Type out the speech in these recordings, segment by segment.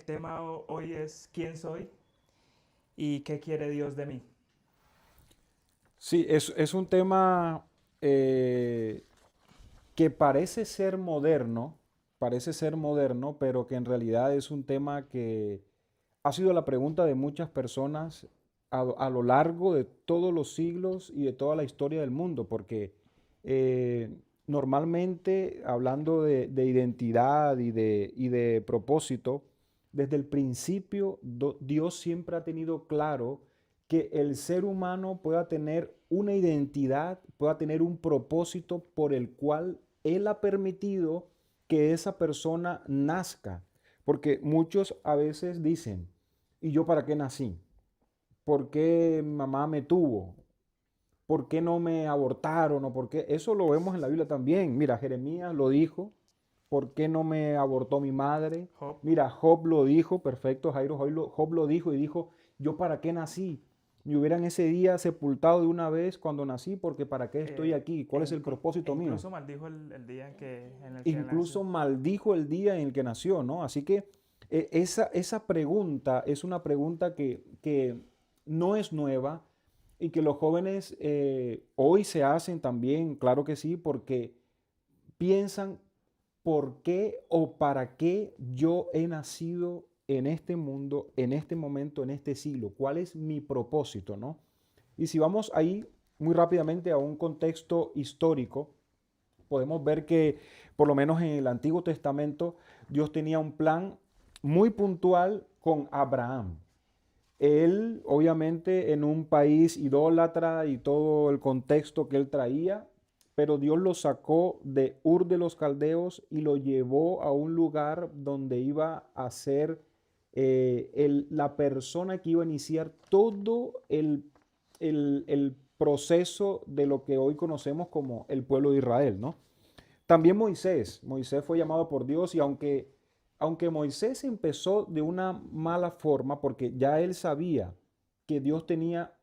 el tema hoy es ¿quién soy y qué quiere Dios de mí? Sí, es un tema eh, que parece ser moderno, pero que en realidad es un tema que ha sido la pregunta de muchas personas a lo largo de todos los siglos y de toda la historia del mundo, porque normalmente hablando de identidad y de propósito, desde el principio Dios siempre ha tenido claro que el ser humano pueda tener una identidad, pueda tener un propósito por el cual Él ha permitido que esa persona nazca. Porque muchos a veces dicen, ¿y yo para qué nací? ¿Por qué mi mamá me tuvo? ¿Por qué no me abortaron? ¿O por qué? Eso lo vemos en la Biblia también. Mira, Jeremías lo dijo. ¿Por qué no me abortó mi madre? Job, Mira, Job lo dijo, perfecto, Jairo, Job lo dijo y dijo, ¿yo para qué nací? Me hubieran ese día sepultado de una vez cuando nací, porque ¿para qué estoy aquí? ¿Cuál es el e propósito mío? incluso maldijo el día en el que nació. Incluso maldijo el día en el que nació, ¿no? Así que esa pregunta es una pregunta que no es nueva y que los jóvenes hoy se hacen también, claro que sí, porque piensan por qué o para qué yo he nacido en este mundo, en este momento, en este siglo, cuál es mi propósito, ¿no? Y si vamos ahí muy rápidamente a un contexto histórico, podemos ver que por lo menos en el Antiguo Testamento Dios tenía un plan muy puntual con Abraham. Él, obviamente, en un país idólatra y todo el contexto que él traía, pero Dios lo sacó de Ur de los Caldeos y lo llevó a un lugar donde iba a ser la persona que iba a iniciar todo el proceso de lo que hoy conocemos como el pueblo de Israel, ¿no? También Moisés fue llamado por Dios y aunque Moisés empezó de una mala forma, porque ya él sabía que Dios tenía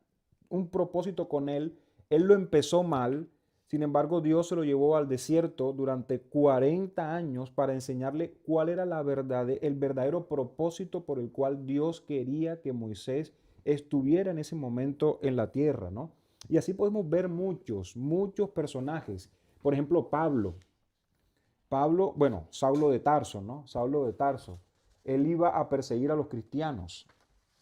un propósito con él, él lo empezó mal, sin embargo Dios se lo llevó al desierto durante 40 años para enseñarle cuál era el verdadero propósito por el cual Dios quería que Moisés estuviera en ese momento en la tierra, ¿no? Y así podemos ver muchos personajes. Por ejemplo, Pablo, bueno, Saulo de Tarso, ¿no? Saulo de Tarso. Él iba a perseguir a los cristianos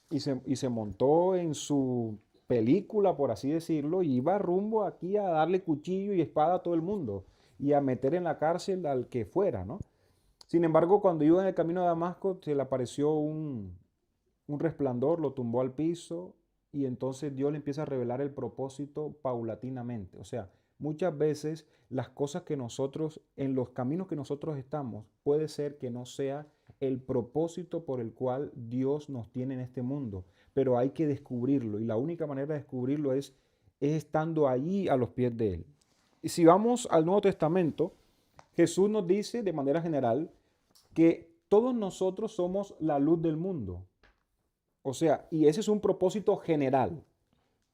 y se montó en su película, por así decirlo, y iba rumbo aquí a darle cuchillo y espada a todo el mundo y a meter en la cárcel al que fuera, ¿no? Sin embargo, cuando iba en el camino a Damasco, se le apareció un resplandor, lo tumbó al piso y entonces Dios le empieza a revelar el propósito paulatinamente. O sea, muchas veces las cosas que nosotros, en los caminos que nosotros estamos, puede ser que no sea el propósito por el cual Dios nos tiene en este mundo, pero hay que descubrirlo y la única manera de descubrirlo es estando allí a los pies de Él. Y si vamos al Nuevo Testamento, Jesús nos dice de manera general que todos nosotros somos la luz del mundo. O sea, y ese es un propósito general.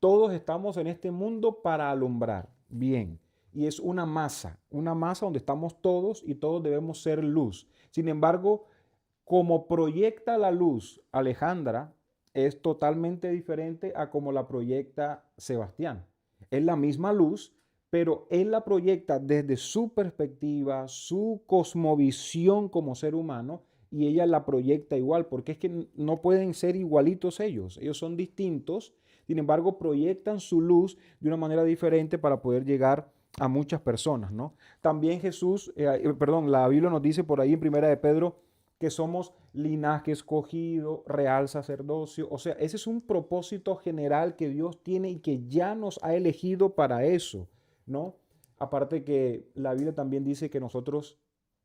Todos estamos en este mundo para alumbrar. Bien. Y es una masa donde estamos todos y todos debemos ser luz. Sin embargo, como proyecta la luz Alejandra, es totalmente diferente a como la proyecta Sebastián. Es la misma luz, pero él la proyecta desde su perspectiva, su cosmovisión como ser humano, y ella la proyecta igual, porque es que no pueden ser igualitos ellos son distintos, sin embargo proyectan su luz de una manera diferente para poder llegar a muchas personas, ¿no? También la Biblia nos dice por ahí en Primera de Pedro, que somos linaje escogido, real sacerdocio. O sea, ese es un propósito general que Dios tiene y que ya nos ha elegido para eso, ¿no? Aparte que la Biblia también dice que nosotros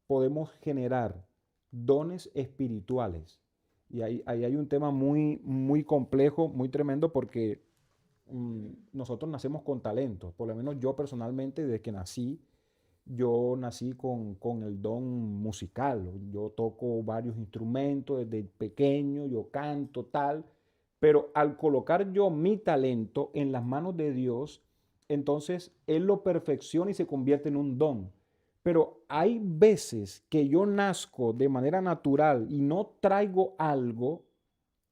podemos generar dones espirituales. Y ahí hay un tema muy complejo, muy tremendo, porque nosotros nacemos con talentos. Por lo menos yo personalmente, desde que nací, yo nací con el don musical. Yo toco varios instrumentos desde pequeño, yo canto tal, pero al colocar yo mi talento en las manos de Dios, entonces Él lo perfecciona y se convierte en un don. Pero hay veces que yo nazco de manera natural y no traigo algo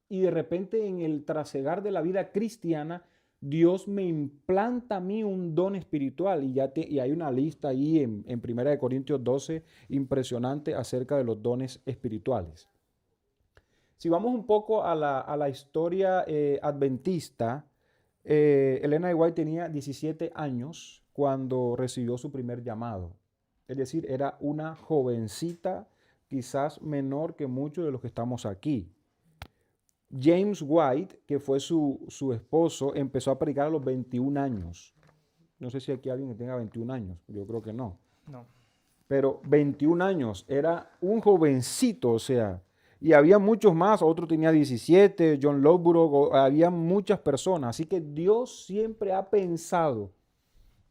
y de repente en el trasegar de la vida cristiana, Dios me implanta a mí un don espiritual y hay una lista ahí en 1 Corintios 12 impresionante acerca de los dones espirituales. Si vamos un poco a la historia adventista, Elena de White tenía 17 años cuando recibió su primer llamado. Es decir, era una jovencita, quizás menor que muchos de los que estamos aquí. James White, que fue su esposo, empezó a predicar a los 21 años. No sé si aquí hay alguien que tenga 21 años, yo creo que no. No. Pero 21 años, era un jovencito, o sea, y había muchos más, otro tenía 17, John Loughborough, había muchas personas. Así que Dios siempre ha pensado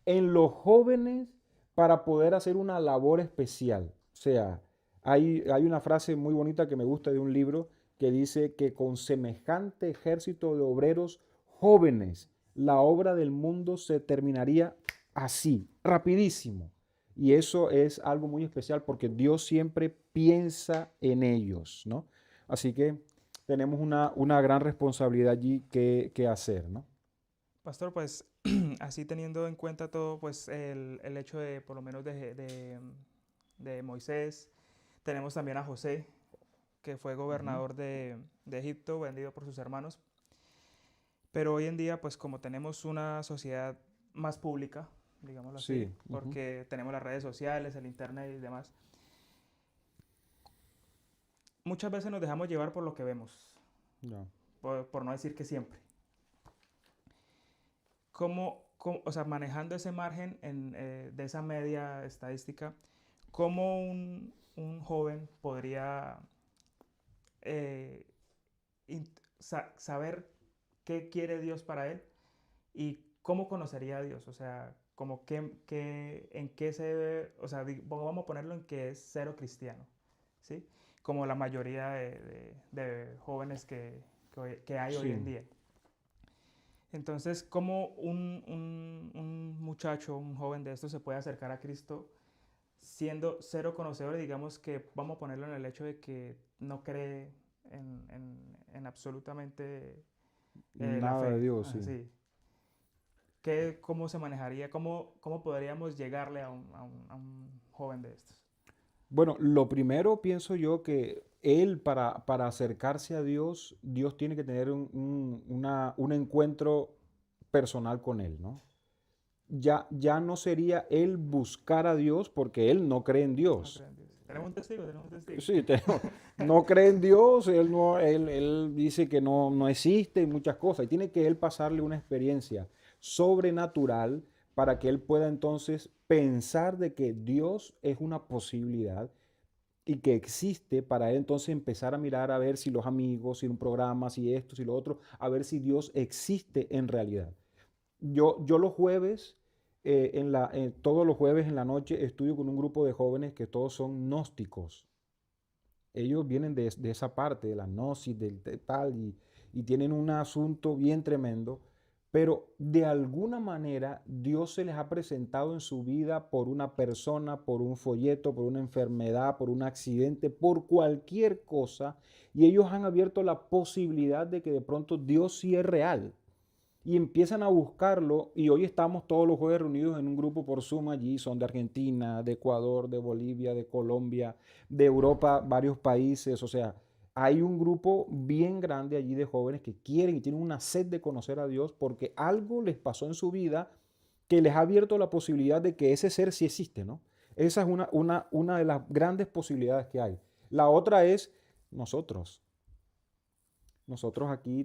en los jóvenes para poder hacer una labor especial. O sea, hay una frase muy bonita que me gusta de un libro que dice que con semejante ejército de obreros jóvenes, la obra del mundo se terminaría así, rapidísimo. Y eso es algo muy especial porque Dios siempre piensa en ellos, ¿no? Así que tenemos una gran responsabilidad allí que hacer, ¿no? Pastor, pues así teniendo en cuenta todo, pues el hecho de, por lo menos de Moisés, tenemos también a José, que fue gobernador de Egipto, vendido por sus hermanos. Pero hoy en día, pues como tenemos una sociedad más pública, digámoslo así, Sí. porque tenemos las redes sociales, el internet y demás, muchas veces nos dejamos llevar por lo que vemos, Ya. por no decir que siempre. O sea, manejando ese margen de esa media estadística, ¿cómo un joven podría saber qué quiere Dios para él y cómo conocería a Dios? O sea, como en qué se debe, o sea, vamos a ponerlo en que es cero cristiano, ¿sí? Como la mayoría de jóvenes que hay hoy en Sí. día. Entonces, ¿cómo un muchacho, un joven de estos se puede acercar a Cristo siendo cero conocedor? Digamos que vamos a ponerlo en el hecho de que no cree en absolutamente la Nada de fe. Dios, sí. Sí. ¿Cómo se manejaría? ¿Cómo podríamos llegarle a un joven de estos? Bueno, lo primero pienso yo que él para acercarse a Dios, Dios tiene que tener un encuentro personal con él, ¿no? Ya no sería él buscar a Dios porque él no cree en No Dios. cree en Dios. Tenemos un testigo, tenemos un testigo. Sí, no cree en Dios, él dice que no existe y muchas cosas. Y tiene que él pasarle una experiencia sobrenatural para que él pueda entonces pensar de que Dios es una posibilidad y que existe para él entonces empezar a mirar a ver si los amigos, si un programa, si esto, si lo otro, a ver si Dios existe en realidad. Yo los jueves, todos los jueves en la noche estudio con un grupo de jóvenes que todos son gnósticos. Ellos vienen de esa parte, de la gnosis, de tal, y tienen un asunto bien tremendo, pero de alguna manera Dios se les ha presentado en su vida por una persona, por un folleto, por una enfermedad, por un accidente, por cualquier cosa, y ellos han abierto la posibilidad de que de pronto Dios sí es real y empiezan a buscarlo y hoy estamos todos los jueves reunidos en un grupo por Zoom allí, son de Argentina, de Ecuador, de Bolivia, de Colombia, de Europa, varios países, o sea, hay un grupo bien grande allí de jóvenes que quieren y tienen una sed de conocer a Dios porque algo les pasó en su vida que les ha abierto la posibilidad de que ese ser sí existe, ¿no? Esa es una de las grandes posibilidades que hay. La otra es nosotros. Nosotros aquí